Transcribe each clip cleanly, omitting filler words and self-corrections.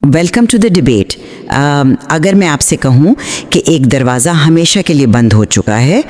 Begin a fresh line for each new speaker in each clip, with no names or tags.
Welcome to the debate. اگر میں آپ سے کہوں کہ ایک دروازہ ہمیشہ کے لیے بند ہو چکا ہے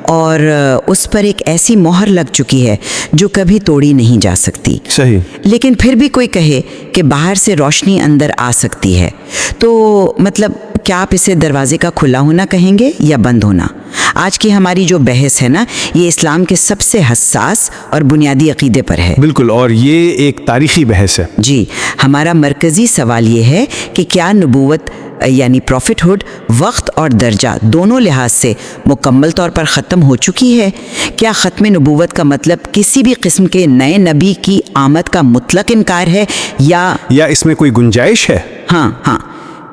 اور اس پر ایک ایسی مہر لگ چکی ہے جو کبھی توڑی نہیں جا سکتی،
صحیح،
لیکن پھر بھی کوئی کہے کہ باہر سے روشنی اندر آ سکتی ہے، تو مطلب کیا آپ اسے دروازے کا کھلا ہونا کہیں گے یا بند ہونا؟ آج کی ہماری جو بحث ہے نا، یہ اسلام کے سب سے حساس اور بنیادی عقیدے پر ہے.
بالکل، اور یہ ایک تاریخی بحث ہے.
جی، ہمارا مرکزی سوال یہ ہے کہ کیا نبوت یعنی پروفٹ ہوڈ وقت اور درجہ دونوں لحاظ سے مکمل طور پر ختم ہو چکی ہے؟ کیا ختم نبوت کا مطلب کسی بھی قسم کے نئے نبی کی آمد کا مطلق انکار ہے یا
اس میں کوئی گنجائش ہے؟
ہاں،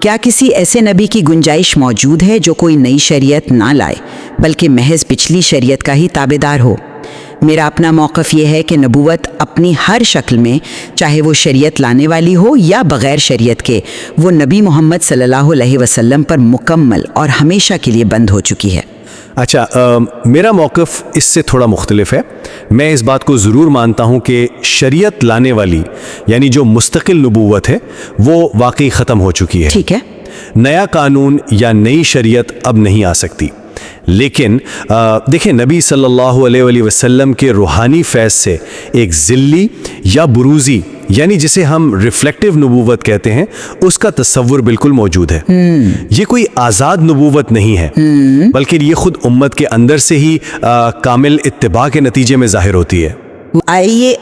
کیا کسی ایسے نبی کی گنجائش موجود ہے جو کوئی نئی شریعت نہ لائے بلکہ محض پچھلی شریعت کا ہی تابعدار ہو؟ میرا اپنا موقف یہ ہے کہ نبوت اپنی ہر شکل میں، چاہے وہ شریعت لانے والی ہو یا بغیر شریعت کے، وہ نبی محمد صلی اللہ علیہ وسلم پر مکمل اور ہمیشہ کے لیے بند ہو چکی ہے.
اچھا، میرا موقف اس سے تھوڑا مختلف ہے. میں اس بات کو ضرور مانتا ہوں کہ شریعت لانے والی یعنی جو مستقل نبوت ہے وہ واقعی ختم ہو چکی ہے.
ٹھیک ہے،
نیا قانون یا نئی شریعت اب نہیں آ سکتی، لیکن دیکھیں، نبی صلی اللہ علیہ وسلم کے روحانی فیض سے ایک ذلی یا بروزی یعنی جسے ہم ریفلیکٹیو نبوت کہتے ہیں، اس کا تصور بالکل موجود ہے. یہ کوئی آزاد نبوت نہیں ہے، بلکہ یہ خود امت کے اندر سے ہی کامل اتباع کے نتیجے میں ظاہر ہوتی ہے.
آئیے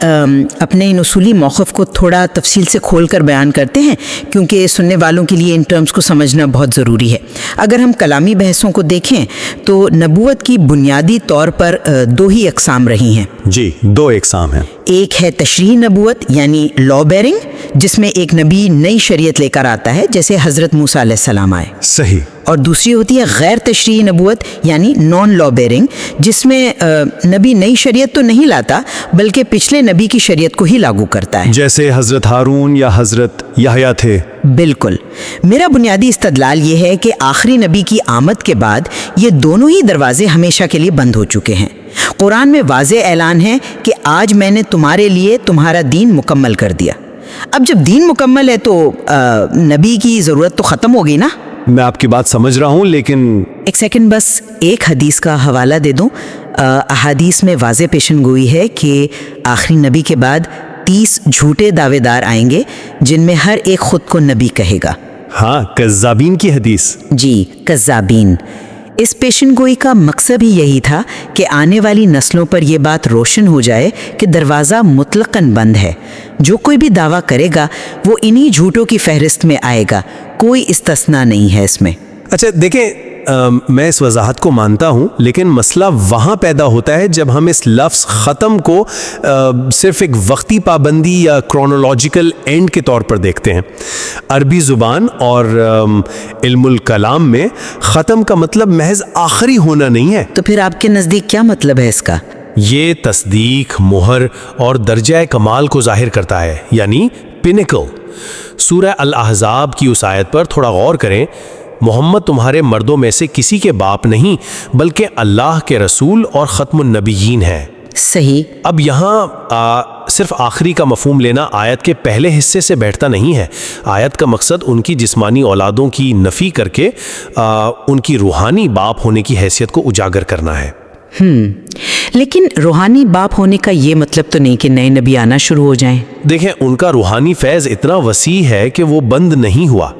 اپنے ان اصولی موقف کو تھوڑا تفصیل سے کھول کر بیان کرتے ہیں، کیونکہ سننے والوں کے لیے ان ٹرمز کو سمجھنا بہت ضروری ہے. اگر ہم کلامی بحثوں کو دیکھیں تو نبوت کی بنیادی طور پر دو ہی اقسام رہی ہیں.
جی، دو اقسام ہیں.
ایک ہے تشریعی نبوت یعنی لا بیرنگ، جس میں ایک نبی نئی شریعت لے کر آتا ہے، جیسے حضرت موسیٰ علیہ السلام آئے.
صحیح.
اور دوسری ہوتی ہے غیر تشریعی نبوت یعنی نان لا بیرنگ، جس میں نبی نئی شریعت تو نہیں لاتا بلکہ پچھلے نبی کی شریعت کو ہی لاگو کرتا ہے،
جیسے حضرت ہارون یا حضرت یحییٰ تھے.
بالکل. میرا بنیادی استدلال یہ ہے کہ آخری نبی کی آمد کے بعد یہ دونوں ہی دروازے ہمیشہ کے لیے بند ہو چکے ہیں. قرآن میں واضح اعلان ہے کہ آج میں نے تمہارے لیے تمہارا دین مکمل کر دیا. اب جب دین مکمل ہے تو نبی کی ضرورت تو ختم ہو گئی نا.
میں آپ کی بات سمجھ رہا ہوں، لیکن
ایک سیکنڈ، بس ایک حدیث کا حوالہ دے دوں. احادیث میں واضح پیشن گوئی ہے کہ آخری نبی کے بعد 30 جھوٹے دعوے دار آئیں گے جن میں ہر ایک خود کو نبی کہے گا.
ہاں، کذابین کی حدیث.
جی، کذابین. اس پیشن گوئی کا مقصد ہی یہی تھا کہ آنے والی نسلوں پر یہ بات روشن ہو جائے کہ دروازہ مطلقاً بند ہے. جو کوئی بھی دعویٰ کرے گا وہ انہی جھوٹوں کی فہرست میں آئے گا، کوئی استثناء نہیں ہے اس میں.
اچھا دیکھیں، میں اس وضاحت کو مانتا ہوں، لیکن مسئلہ وہاں پیدا ہوتا ہے جب ہم اس لفظ ختم کو صرف ایک وقتی پابندی یا کرونولوجیکل اینڈ کے طور پر دیکھتے ہیں. عربی زبان اور علم الکلام میں ختم کا مطلب محض آخری ہونا نہیں ہے.
تو پھر آپ کے نزدیک کیا مطلب ہے اس کا؟
یہ تصدیق، مہر اور درجہ کمال کو ظاہر کرتا ہے، یعنی پینیکل. سورہ الاحزاب کی اس آیت پر تھوڑا غور کریں. محمد تمہارے مردوں میں سے کسی کے باپ نہیں بلکہ اللہ کے رسول اور ختم النبیین ہے.
صحیح.
اب یہاں صرف آخری کا مفہوم لینا آیت کے پہلے حصے سے بیٹھتا نہیں ہے. آیت کا مقصد ان کی جسمانی اولادوں کی نفی کر کے ان کی روحانی باپ ہونے کی حیثیت کو اجاگر کرنا ہے.
لیکن روحانی باپ ہونے کا یہ مطلب تو نہیں کہ نئے نبی آنا شروع ہو جائیں.
دیکھیں، ان کا روحانی فیض اتنا وسیع ہے کہ وہ بند نہیں ہوا.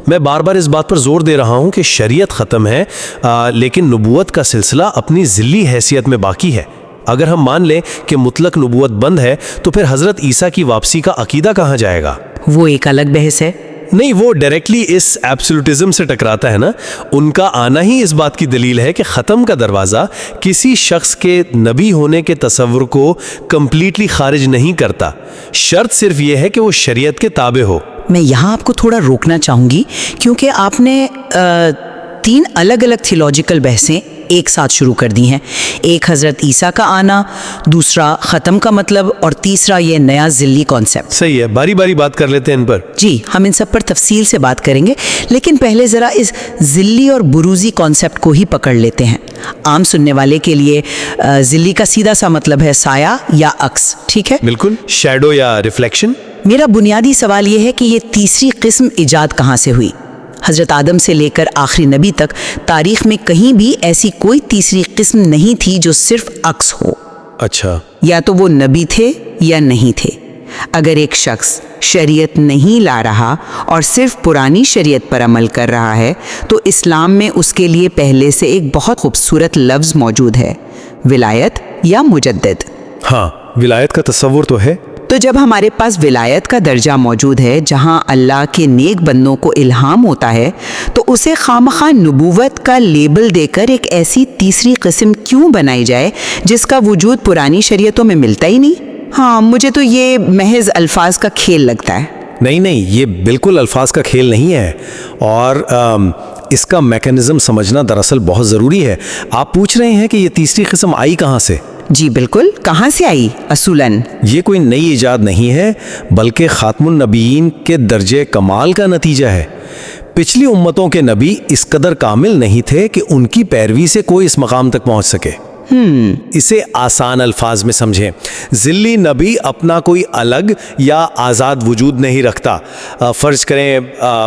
میں بار بار اس بات پر زور دے رہا ہوں کہ شریعت ختم ہے، لیکن نبوت کا سلسلہ اپنی ذلی حیثیت میں باقی ہے. اگر ہم مان لیں کہ مطلق نبوت بند ہے تو پھر حضرت عیسیٰ کی واپسی کا عقیدہ کہاں جائے گا؟
وہ ایک الگ بحث ہے.
نہیں، وہ ڈائریکٹلی اس ایبسولوٹزم سے ٹکراتا ہے نا. ان کا آنا ہی اس بات کی دلیل ہے کہ ختم کا دروازہ کسی شخص کے نبی ہونے کے تصور کو کمپلیٹلی خارج نہیں کرتا. شرط صرف یہ ہے کہ وہ شریعت کے تابع ہو.
میں یہاں آپ کو تھوڑا روکنا چاہوں گی کیونکہ آپ نے 3 الگ الگ تھیولوجیکل بحثیں ایک ساتھ شروع کر دی ہیں. ایک حضرت عیسیٰ کا آنا، دوسرا ختم کا مطلب، اور تیسرا یہ نیا ذلی کانسیپٹ.
صحیح ہے، باری باری بات کر لیتے ہیں ان پر.
جی، ہم ان سب پر تفصیل سے بات کریں گے، لیکن پہلے ذرا اس ذلی اور بروزی کانسیپٹ کو ہی پکڑ لیتے ہیں. عام سننے والے کے لیے ذلی کا سیدھا سا مطلب ہے سایہ یا عکس، ٹھیک ہے؟
بالکل، شیڈو یا ریفلیکشن۔
میرا بنیادی سوال یہ ہے کہ یہ تیسری قسم ایجاد کہاں سے ہوئی؟ حضرت آدم سے لے کر آخری نبی تک تاریخ میں کہیں بھی ایسی کوئی تیسری قسم نہیں تھی جو صرف عکس ہو۔
اچھا،
یا تو وہ نبی تھے یا نہیں تھے۔ اگر ایک شخص شریعت نہیں لا رہا اور صرف پرانی شریعت پر عمل کر رہا ہے تو اسلام میں اس کے لیے پہلے سے ایک بہت خوبصورت لفظ موجود ہے، ولایت یا مجدد۔
ہاں، ولایت کا تصور تو ہے۔
تو جب ہمارے پاس ولایت کا درجہ موجود ہے جہاں اللہ کے نیک بندوں کو الہام ہوتا ہے، تو اسے خامخواہ نبوت کا لیبل دے کر ایک ایسی تیسری قسم کیوں بنائی جائے جس کا وجود پرانی شریعتوں میں ملتا ہی نہیں؟ ہاں، مجھے تو یہ محض الفاظ کا کھیل لگتا ہے۔
نہیں، یہ بالکل الفاظ کا کھیل نہیں ہے، اور اس کا میکانزم سمجھنا دراصل بہت ضروری ہے۔ آپ پوچھ رہے ہیں کہ یہ تیسری قسم آئی کہاں سے؟
جی بالکل، کہاں سے آئی؟ اصولاً
یہ کوئی نئی ایجاد نہیں ہے، بلکہ خاتم النبیین کے درجے کمال کا نتیجہ ہے۔ پچھلی امتوں کے نبی اس قدر کامل نہیں تھے کہ ان کی پیروی سے کوئی اس مقام تک پہنچ سکے۔ اسے آسان الفاظ میں سمجھیں، ذلی نبی اپنا کوئی الگ یا آزاد وجود نہیں رکھتا۔ فرض کریں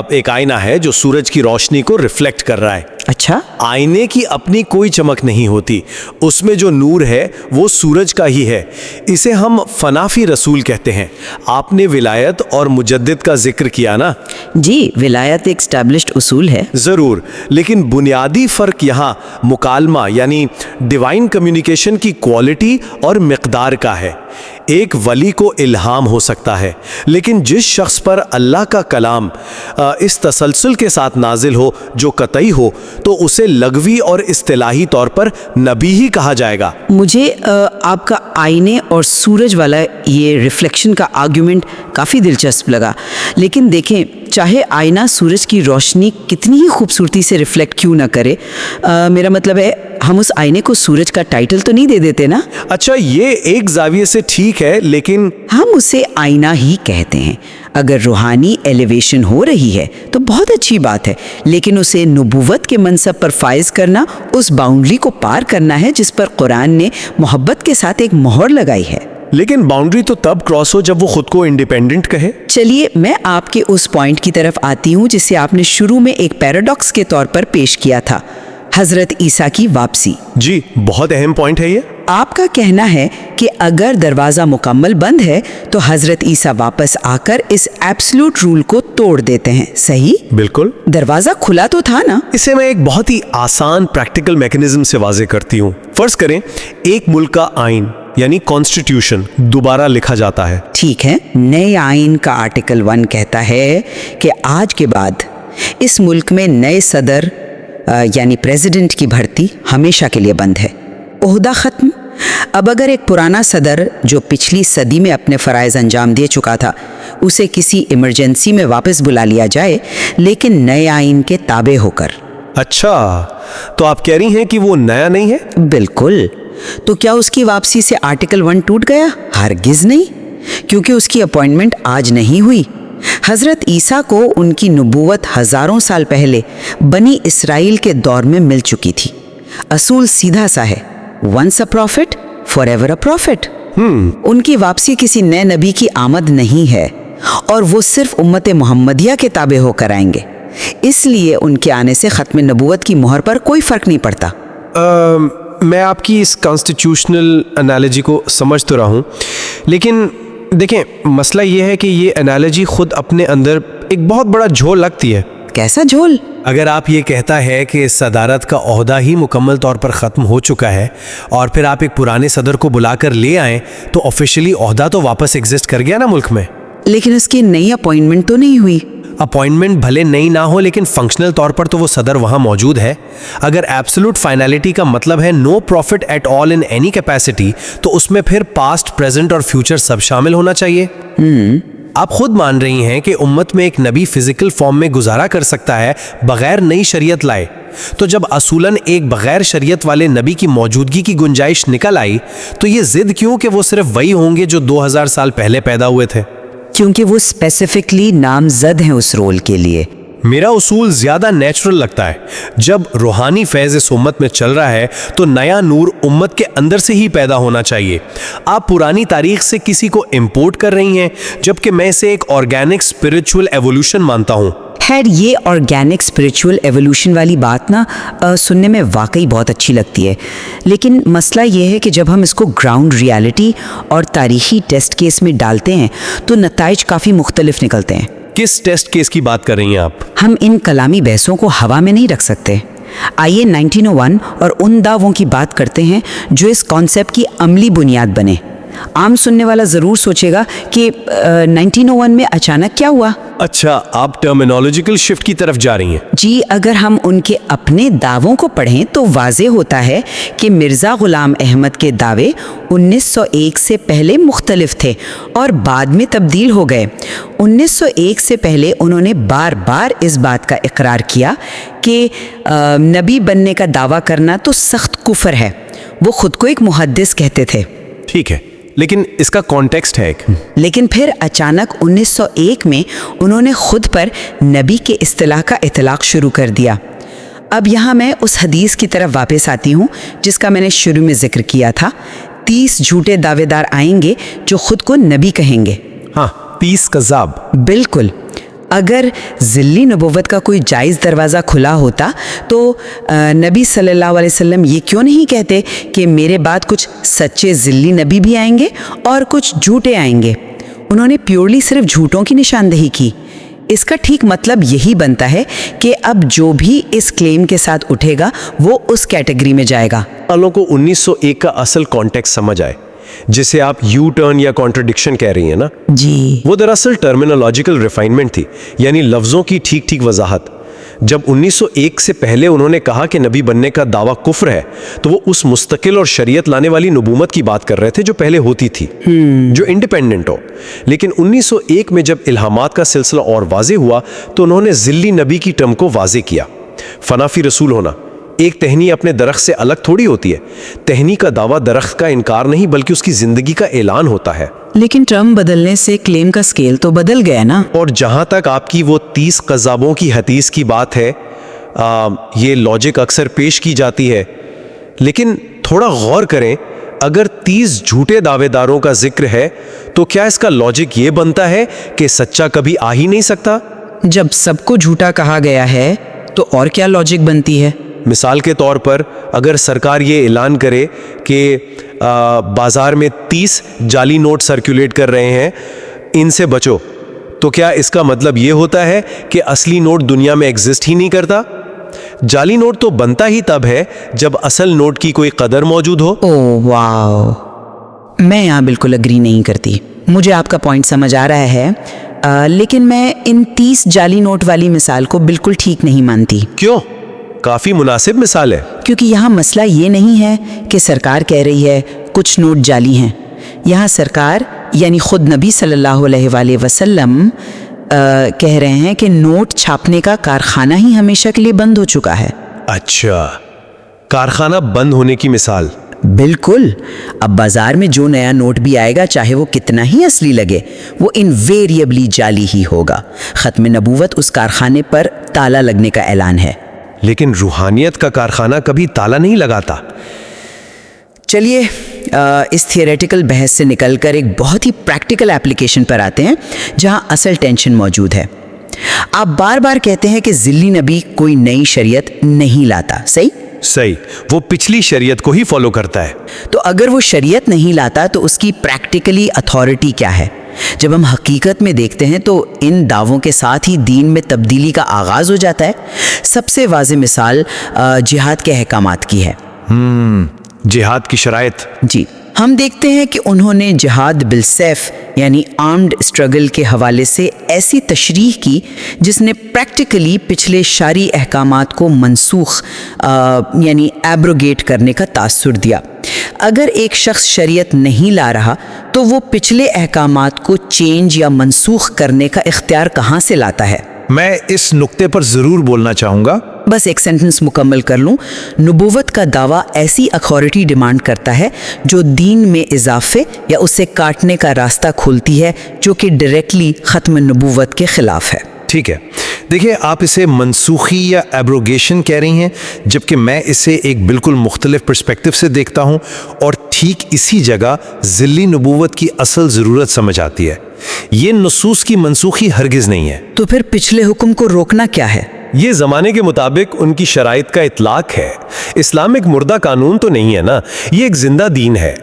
ایک آئینہ ہے جو سورج کی روشنی کو ریفلیکٹ کر رہا ہے۔
اچھا،
آئینے کی اپنی کوئی چمک نہیں ہوتی، اس میں جو نور ہے وہ سورج کا ہی ہے۔ اسے ہم فنافی رسول کہتے ہیں۔ آپ نے ولایت اور مجدد کا ذکر کیا نا؟
جی، ولایت ایک اسٹیبلشڈ اصول ہے۔
ضرور، لیکن بنیادی فرق یہاں مکالمہ یعنی ڈیوائن کمیونیکیشن کی کوالٹی اور مقدار کا ہے۔ ایک ولی کو الہام ہو سکتا ہے، لیکن جس شخص پر اللہ کا کلام اس تسلسل کے ساتھ نازل ہو جو قطعی ہو تو اسے لغوی اور اصطلاحی طور پر نبی ہی کہا جائے گا۔
مجھے آپ کا آئینے اور سورج والا یہ ریفلیکشن کا آرگیومنٹ کافی دلچسپ لگا، لیکن دیکھیں، چاہے آئینہ سورج کی روشنی کتنی ہی خوبصورتی سے ریفلیکٹ کیوں نہ کرے، میرا مطلب ہے ہم اس آئینے کو سورج کا ٹائٹل تو نہیں دے دیتے نا؟
اچھا، یہ ایک زاویے سے ٹھیک ہے، لیکن
ہم اسے آئینہ ہی کہتے ہیں۔ اگر روحانی ایلیویشن ہو رہی ہے تو بہت اچھی بات ہے، لیکن اسے نبوت کے منصب پر فائز کرنا اس باؤنڈری کو پار کرنا ہے جس پر قرآن نے محبت کے ساتھ ایک مہر لگائی ہے۔
لیکن باؤنڈری تو تب کراس ہو جب وہ خود کو انڈیپینڈنٹ کہے۔
چلیے میں آپ کے اس پوائنٹ کی طرف آتی ہوں جسے آپ نے شروع میں ایک پیراڈاکس کے طور پر پیش کیا تھا، حضرت عیسیٰ کی واپسی۔
جی، بہت اہم پوائنٹ ہے یہ۔
آپ کا کہنا ہے کہ اگر دروازہ مکمل بند ہے تو حضرت عیسیٰ واپس آ کر اس ایبسلوٹ رول کو توڑ دیتے ہیں، صحیح؟
بالکل،
دروازہ کھلا تو تھا نا؟
اسے میں ایک بہت ہی آسان پریکٹیکل میکنزم سے واضح کرتی ہوں۔ فرض کریں ایک ملک کا آئین یعنی کانسٹیٹیوشن دوبارہ لکھا جاتا ہے۔
ٹھیک ہے، نئے آئین کا آرٹیکل 1 کہتا ہے کہ آج کے بعد اس ملک میں نئے صدر یعنی پریزیڈنٹ کی بھرتی ہمیشہ کے لیے بند ہے، عہدہ ختم۔ اب اگر ایک پرانا صدر جو پچھلی صدی میں اپنے فرائض انجام دے چکا تھا اسے کسی ایمرجنسی میں واپس بلا لیا جائے لیکن نئے آئین کے تابع ہو کر۔
اچھا، تو آپ کہہ رہی ہیں کہ وہ نیا نہیں ہے؟
بالکل۔ تو کیا اس کی واپسی سے آرٹیکل 1 ٹوٹ گیا؟ ہرگز نہیں، کیونکہ اس کی اپوائنٹمنٹ آج نہیں ہوئی۔ حضرت عیسیٰ کو ان کی نبوت ہزاروں سال پہلے بنی اسرائیل کے دور میں مل چکی تھی۔ اصول سیدھا سا ہے، once a prophet, forever a prophet۔ ان کی واپسی کسی نئے نبی کی آمد نہیں ہے، اور وہ صرف امت محمدیہ کے تابع ہو کر آئیں گے، اس لیے ان کے آنے سے ختم نبوت کی مہر پر کوئی فرق نہیں پڑتا۔
میں آپ کی اس کانسٹیٹیوشنل انالوجی کو سمجھ تو رہا ہوں، لیکن دیکھیں مسئلہ یہ ہے کہ یہ انالوجی خود اپنے اندر ایک بہت بڑا جھول لگتی ہے۔
کیسا جھول؟
اگر آپ یہ کہتا ہے کہ صدارت کا عہدہ ہی مکمل طور پر ختم ہو چکا ہے اور پھر آپ ایک پرانے صدر کو بلا کر لے آئیں تو آفیشلی عہدہ تو واپس ایگزسٹ کر گیا نا ملک میں۔
لیکن اس کی نئی اپوائنٹمنٹ تو نہیں ہوئی۔
اپوائنٹمنٹ بھلے نئی نہ ہو لیکن فنکشنل طور پر تو وہ صدر وہاں موجود ہے۔ اگر ایبسولوٹ فائنلٹی کا مطلب ہے no profit at all in any capacity تو اس میں پھر پاسٹ، پریزنٹ اور فیوچر سب شامل ہونا چاہیے۔ آپ خود مان رہی ہیں کہ امت میں ایک نبی فزیکل فارم میں گزارا کر سکتا ہے بغیر نئی شریعت لائے، تو جب اصولاً ایک بغیر شریعت والے نبی کی موجودگی کی گنجائش نکل آئی تو یہ ضد کیوں کہ وہ صرف وہی ہوں گے جو 2000 سال پہلے پیدا ہوئے تھے؟
کیونکہ وہ اسپیسیفکلی نامزد ہیں اس رول کے لیے۔
میرا اصول زیادہ نیچرل لگتا ہے. جب روحانی فیض اس امت میں چل رہا ہے تو نیا نور امت کے اندر سے ہی پیدا ہونا چاہیے. آپ پرانی تاریخ سے کسی کو امپورٹ کر رہی ہیں، جبکہ میں اسے ایک آرگینک اسپرچول ایوولوشن مانتا ہوں.
خیر، یہ آرگینک اسپرچول ایوولوشن والی بات نا سننے میں واقعی بہت اچھی لگتی ہے، لیکن مسئلہ یہ ہے کہ جب ہم اس کو گراؤنڈ ریالٹی اور تاریخی ٹیسٹ کیس میں ڈالتے ہیں تو نتائج کافی مختلف نکلتے ہیں.
کس ٹیسٹ کیس کی بات کر رہی ہیں آپ؟
ہم ان کلامی بحثوں کو ہوا میں نہیں رکھ سکتے. آئیے 1901 اور ان دعووں کی بات کرتے ہیں جو اس کانسیپٹ کی عملی بنیاد بنے. عام سننے والا ضرور سوچے گا کہ 1901 میں اچانک کیا ہوا؟
اچھا، آپ ٹرمینالوجیکل شفٹ کی طرف جا رہی ہیں.
جی، اگر ہم ان کے اپنے دعووں کو پڑھیں تو واضح ہوتا ہے کہ مرزا غلام احمد کے دعوے 1901 سے پہلے مختلف تھے اور بعد میں تبدیل ہو گئے. 1901 سے پہلے انہوں نے بار بار اس بات کا اقرار کیا کہ نبی بننے کا دعویٰ کرنا تو سخت کفر ہے. وہ خود کو ایک محدث کہتے تھے.
ٹھیک ہے، لیکن اس کا کانٹیکسٹ ہے
لیکن پھر اچانک 1901 میں انہوں نے خود پر نبی کے اصطلاح کا اطلاق شروع کر دیا. اب یہاں میں اس حدیث کی طرف واپس آتی ہوں جس کا میں نے شروع میں ذکر کیا تھا. 30 جھوٹے دعوے دار آئیں گے جو خود کو نبی کہیں گے.
ہاں، 30 کذاب.
بالکل. اگر ذلی نبوت کا کوئی جائز دروازہ کھلا ہوتا تو نبی صلی اللہ علیہ وسلم یہ کیوں نہیں کہتے کہ میرے بعد کچھ سچے ذلی نبی بھی آئیں گے اور کچھ جھوٹے آئیں گے؟ انہوں نے پیورلی صرف جھوٹوں کی نشاندہی کی. اس کا ٹھیک مطلب یہی بنتا ہے کہ اب جو بھی اس کلیم کے ساتھ اٹھے گا وہ اس کیٹیگری میں جائے گا.
والوں کو 1901 کا اصل کانٹیکسٹ سمجھ آئے، جسے آپ یو ٹرن یا کانٹرڈکشن کہہ رہی ہیں نا.
جی،
وہ دراصل ٹرمینالوجیکل ریفائنمنٹ تھی، یعنی لفظوں کی ٹھیک ٹھیک وضاحت. جب 1901 سے پہلے انہوں نے کہا کہ نبی بننے کا دعویٰ کفر ہے تو وہ اس مستقل اور شریعت لانے والی نبوت کی بات کر رہے تھے جو پہلے ہوتی تھی، جو انڈیپینڈنٹ ہو. لیکن 1901 میں جب الہامات کا سلسلہ اور واضح ہوا تو انہوں نے ذلی نبی کی ٹرم کو واضح کیا. فنافی رسول ہونا. ایک ٹہنی اپنے درخت سے الگ تھوڑی ہوتی ہے. ٹہنی کا دعویٰ درخت کا انکار نہیں بلکہ اس کی زندگی کا اعلان ہوتا ہے.
لیکن ٹرم بدلنے سے کلیم کا سکیل تو بدل گیا نا.
اور جہاں تک آپ کی وہ 30 قذابوں کی حدیث کی بات ہے، یہ لاجک اکثر پیش کی جاتی ہے، لیکن تھوڑا غور کریں. اگر 30 جھوٹے دعوے داروں کا ذکر ہے تو کیا اس کا لاجک یہ بنتا ہے کہ سچا کبھی آ ہی نہیں سکتا؟
جب سب کو جھوٹا کہا گیا ہے تو اور کیا لاجک بنتی ہے؟
مثال کے طور پر اگر سرکار یہ اعلان کرے کہ بازار میں 30 جعلی نوٹ سرکولیٹ کر رہے ہیں، ان سے بچو، تو کیا اس کا مطلب یہ ہوتا ہے کہ اصلی نوٹ دنیا میں ایگزسٹ ہی نہیں کرتا؟ جعلی نوٹ تو بنتا ہی تب ہے جب اصل نوٹ کی کوئی قدر موجود ہو.
اوہ واو، میں یہاں بالکل اگری نہیں کرتی. مجھے آپ کا پوائنٹ سمجھ آ رہا ہے، لیکن میں ان 30 جعلی نوٹ والی مثال کو بالکل ٹھیک نہیں مانتی.
کیوں؟ کافی مناسب مثال ہے.
کیونکہ یہاں مسئلہ یہ نہیں ہے کہ سرکار کہہ رہی ہے کچھ نوٹ جعلی ہیں. یہاں سرکار یعنی خود نبی صلی اللہ علیہ وآلہ وسلم کہہ رہے ہیں کہ نوٹ چھاپنے کا کارخانہ ہی ہمیشہ کے لیے بند ہو چکا ہے.
اچھا، کارخانہ بند ہونے کی مثال.
بالکل. اب بازار میں جو نیا نوٹ بھی آئے گا چاہے وہ کتنا ہی اصلی لگے وہ انویریبلی جعلی ہی ہوگا. ختم نبوت اس کارخانے پر تالا لگنے کا اعلان ہے.
لیکن روحانیت کا کارخانہ کبھی تالا نہیں لگاتا.
چلیے اس تھیوریٹیکل بحث سے نکل کر ایک بہت ہی پریکٹیکل ایپلیکیشن پر آتے ہیں جہاں اصل ٹینشن موجود ہے. آپ بار بار کہتے ہیں کہ ذلی نبی کوئی نئی شریعت نہیں لاتا، صحیح؟
وہ پچھلی شریعت کو ہی فالو کرتا ہے.
تو اگر وہ شریعت نہیں لاتا تو اس کی پریکٹیکلی اتھارٹی کیا ہے؟ جب ہم حقیقت میں دیکھتے ہیں تو ان دعووں کے ساتھ ہی دین میں تبدیلی کا آغاز ہو جاتا ہے. سب سے واضح مثال جہاد کے احکامات کی ہے.
جہاد کی شرائط.
جی، ہم دیکھتے ہیں کہ انہوں نے جہاد بالسیف یعنی آرمڈ اسٹرگل کے حوالے سے ایسی تشریح کی جس نے پریکٹیکلی پچھلے شرعی احکامات کو منسوخ یعنی ایبروگیٹ کرنے کا تاثر دیا. اگر ایک شخص شریعت نہیں لا رہا تو وہ پچھلے احکامات کو چینج یا منسوخ کرنے کا اختیار کہاں سے لاتا ہے؟
میں اس نقطے پر ضرور بولنا چاہوں گا.
بس ایک سینٹنس مکمل کر لوں. نبوت کا دعویٰ ایسی اتھارٹی ڈیمانڈ کرتا ہے جو دین میں اضافے یا اسے کاٹنے کا راستہ کھولتی ہے، جو کہ ڈائریکٹلی ختم نبوت کے خلاف ہے.
ٹھیک ہے،
دیکھیں آپ اسے منسوخی یا ایبروگیشن کہہ رہی ہیں، جبکہ میں اسے ایک بالکل مختلف پرسپیکٹو سے دیکھتا ہوں، اور ٹھیک اسی جگہ ذلی نبوت کی اصل ضرورت سمجھ آتی ہے۔ یہ نصوص کی منسوخی ہرگز نہیں ہے۔
تو پھر پچھلے حکم کو روکنا کیا ہے؟
یہ زمانے کے مطابق ان کی شرائط کا اطلاق ہے۔ اسلام ایک مردہ قانون تو نہیں ہے نا، یہ ایک زندہ دین ہے۔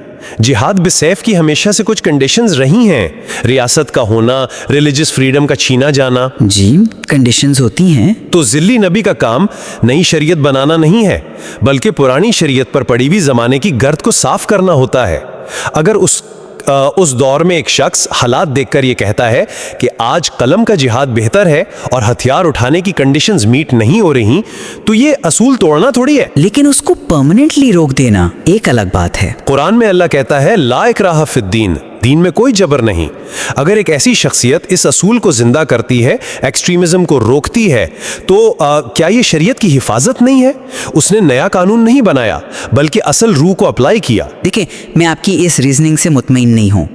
جہاد بسیف کی ہمیشہ سے کچھ کنڈیشنز رہی ہیں، ریاست کا ہونا، ریلیجس فریڈم کا چھینا جانا۔
جی کنڈیشنز ہوتی ہیں۔
تو ذلی نبی کا کام نئی شریعت بنانا نہیں ہے، بلکہ پرانی شریعت پر پڑی ہوئی زمانے کی گرد کو صاف کرنا ہوتا ہے۔ اگر اس دور میں ایک شخص حالات دیکھ کر یہ کہتا ہے کہ آج قلم کا جہاد بہتر ہے اور ہتھیار اٹھانے کی کنڈیشنز میٹ نہیں ہو رہی، تو یہ اصول توڑنا تھوڑی ہے۔
لیکن اس کو پرماننٹلی روک دینا ایک الگ بات ہے۔
قرآن میں اللہ کہتا ہے لا اکراہ فی الدین، دین میں کوئی جبر نہیں۔ اگر ایک ایسی شخصیت اس اصول کو زندہ کرتی ہے، ایکسٹریمزم کو روکتی ہے، تو کیا یہ شریعت کی حفاظت نہیں ہے؟ اس نے نیا قانون نہیں بنایا بلکہ اصل روح کو اپلائی کیا۔
دیکھیں میں آپ کی اس ریزننگ سے مطمئن نہیں ہوں،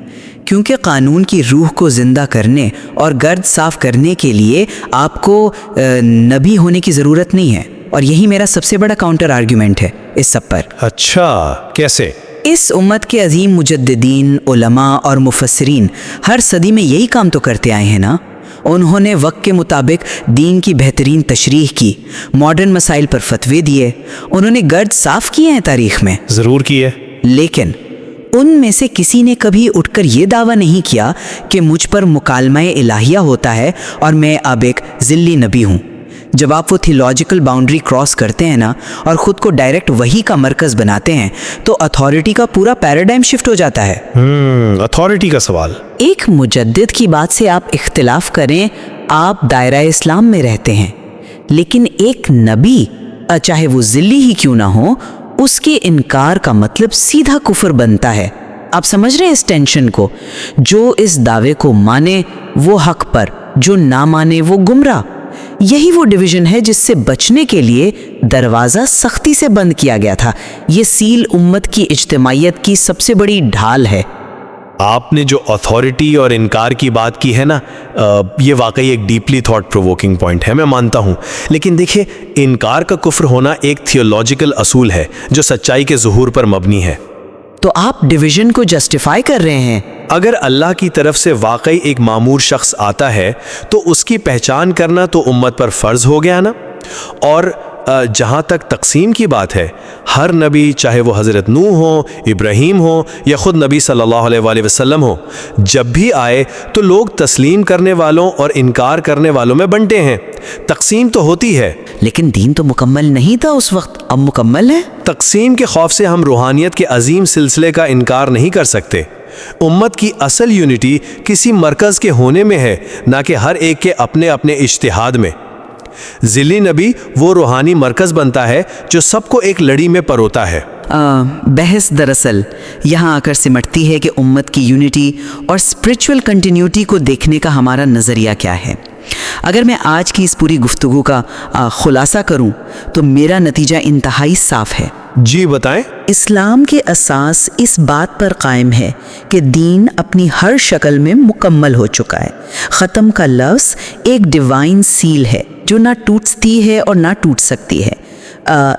کیونکہ قانون کی روح کو زندہ کرنے اور گرد صاف کرنے کے لیے آپ کو نبی ہونے کی ضرورت نہیں ہے، اور یہی میرا سب سے بڑا کاؤنٹر آرگیومنٹ ہے اس سب پر۔
اچھا، کیسے؟
اس امت کے عظیم مجددین، علماء اور مفسرین ہر صدی میں یہی کام تو کرتے آئے ہیں نا۔ انہوں نے وقت کے مطابق دین کی بہترین تشریح کی، ماڈرن مسائل پر فتوے دیے، انہوں نے گرد صاف کیے ہیں تاریخ میں۔
ضرور کی ہے۔
لیکن ان میں سے کسی نے کبھی اٹھ کر یہ دعویٰ نہیں کیا کہ مجھ پر مکالمہ الہیہ ہوتا ہے اور میں اب ایک ذلی نبی ہوں۔ جب آپ وہ تھیولوجیکل باؤنڈری کراس کرتے ہیں نا اور خود کو ڈائریکٹ وحی کا مرکز بناتے ہیں، تو اتھارٹی کا پورا پیراڈائم شفٹ ہو جاتا ہے۔
اتھارٹی کا سوال۔
ایک مجدد کی بات سے آپ اختلاف کریں، آپ دائرہ اسلام میں رہتے ہیں، لیکن ایک نبی چاہے وہ ذلی ہی کیوں نہ ہو، اس کے انکار کا مطلب سیدھا کفر بنتا ہے۔ آپ سمجھ رہے ہیں اس ٹینشن کو؟ جو اس دعوے کو مانے وہ حق پر، جو نہ مانے وہ گمراہ۔ یہی وہ ڈویژن ہے جس سے بچنے کے لیے دروازہ سختی سے بند کیا گیا تھا۔ یہ سیل امت کی اجتماعیت کی سب سے بڑی ڈھال ہے۔
آپ نے جو اتھارٹی اور انکار کی بات کی ہے نا، یہ واقعی ایک ڈیپلی تھاٹ پرووکنگ پوائنٹ ہے، میں مانتا ہوں۔ لیکن دیکھیں، انکار کا کفر ہونا ایک تھیولوجیکل اصول ہے جو سچائی کے ظہور پر مبنی ہے۔
تو آپ ڈویژن کو جسٹیفائی کر رہے ہیں۔
اگر اللہ کی طرف سے واقعی ایک معمور شخص آتا ہے تو اس کی پہچان کرنا تو امت پر فرض ہو گیا نا۔ اور جہاں تک تقسیم کی بات ہے، ہر نبی، چاہے وہ حضرت نوح ہو، ابراہیم ہو یا خود نبی صلی اللہ علیہ وآلہ وسلم ہو، جب بھی آئے تو لوگ تسلیم کرنے والوں اور انکار کرنے والوں میں بنتے ہیں۔ تقسیم تو ہوتی ہے،
لیکن دین تو مکمل نہیں تھا اس وقت، اب مکمل ہے۔
تقسیم کے خوف سے ہم روحانیت کے عظیم سلسلے کا انکار نہیں کر سکتے۔ امت کی اصل یونٹی کسی مرکز کے ہونے میں ہے، نہ کہ ہر ایک کے اپنے اپنے اجتہاد میں۔ ذلی نبی وہ روحانی مرکز بنتا ہے جو سب کو ایک لڑی میں پروتا ہے۔
بحث دراصل یہاں آ کر سمٹتی ہے کہ امت کی یونٹی اور اسپرچول کنٹینیوٹی کو دیکھنے کا ہمارا نظریہ کیا ہے۔ اگر میں آج کی اس پوری گفتگو کا خلاصہ کروں تو میرا نتیجہ انتہائی صاف ہے۔
جی بتائیں۔
اسلام کے اساس اس بات پر قائم ہے کہ دین اپنی ہر شکل میں مکمل ہو چکا ہے۔ ختم کا لفظ ایک ڈیوائن سیل ہے جو نہ ٹوٹتی ہے اور نہ ٹوٹ سکتی ہے۔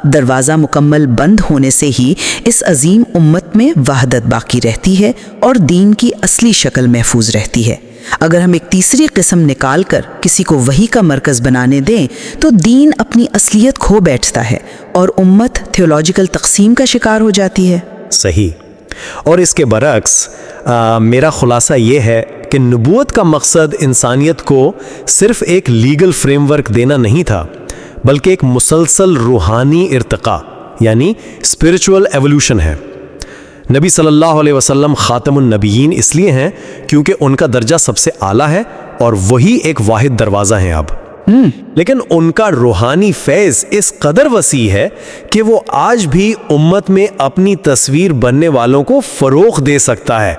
دروازہ مکمل بند ہونے سے ہی اس عظیم امت میں وحدت باقی رہتی ہے اور دین کی اصلی شکل محفوظ رہتی ہے۔ اگر ہم ایک تیسری قسم نکال کر کسی کو وحی کا مرکز بنانے دیں تو دین اپنی اصلیت کھو بیٹھتا ہے اور امت تھیولوجیکل تقسیم کا شکار ہو جاتی ہے۔
صحیح۔ اور اس کے برعکس میرا خلاصہ یہ ہے کہ نبوت کا مقصد انسانیت کو صرف ایک لیگل فریم ورک دینا نہیں تھا، بلکہ ایک مسلسل روحانی ارتقاء یعنی اسپرچول ایولیوشن ہے۔ نبی صلی اللہ علیہ وسلم خاتم النبیین اس لیے ہیں کیونکہ ان کا درجہ سب سے اعلیٰ ہے اور وہی ایک واحد دروازہ ہیں اب۔ لیکن ان کا روحانی فیض اس قدر وسیع ہے کہ وہ آج بھی امت میں اپنی تصویر بننے والوں کو فروغ دے سکتا ہے۔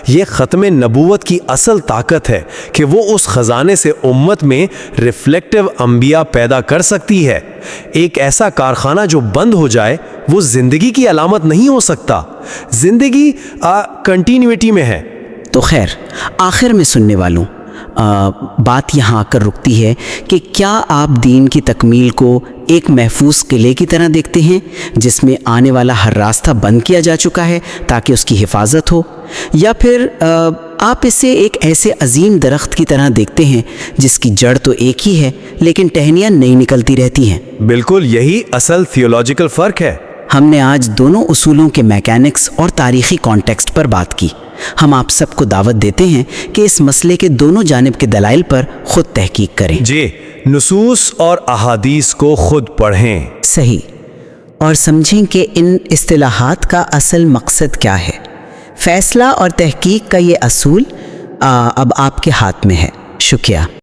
یہ ختم نبوت کی اصل طاقت ہے کہ وہ اس خزانے سے امت میں ریفلیکٹیو انبیاء پیدا کر سکتی ہے۔ ایک ایسا کارخانہ جو بند ہو جائے وہ زندگی کی علامت نہیں ہو سکتا۔ زندگی کنٹینیوٹی میں ہے۔
تو خیر، آخر میں سننے والوں، بات یہاں آ کر رکتی ہے کہ کیا آپ دین کی تکمیل کو ایک محفوظ قلعے کی طرح دیکھتے ہیں جس میں آنے والا ہر راستہ بند کیا جا چکا ہے تاکہ اس کی حفاظت ہو، یا پھر آپ اسے ایک ایسے عظیم درخت کی طرح دیکھتے ہیں جس کی جڑ تو ایک ہی ہے لیکن ٹہنیاں نئی نکلتی رہتی ہیں؟
بالکل یہی اصل تھیولوجیکل فرق ہے۔
ہم نے آج دونوں اصولوں کے میکینکس اور تاریخی کانٹیکسٹ پر بات کی۔ ہم آپ سب کو دعوت دیتے ہیں کہ اس مسئلے کے دونوں جانب کے دلائل پر خود تحقیق کریں۔
جی، نصوص اور احادیث کو خود پڑھیں۔
صحیح، اور سمجھیں کہ ان اصطلاحات کا اصل مقصد کیا ہے۔ فیصلہ اور تحقیق کا یہ اصول اب آپ کے ہاتھ میں ہے۔ شکریہ۔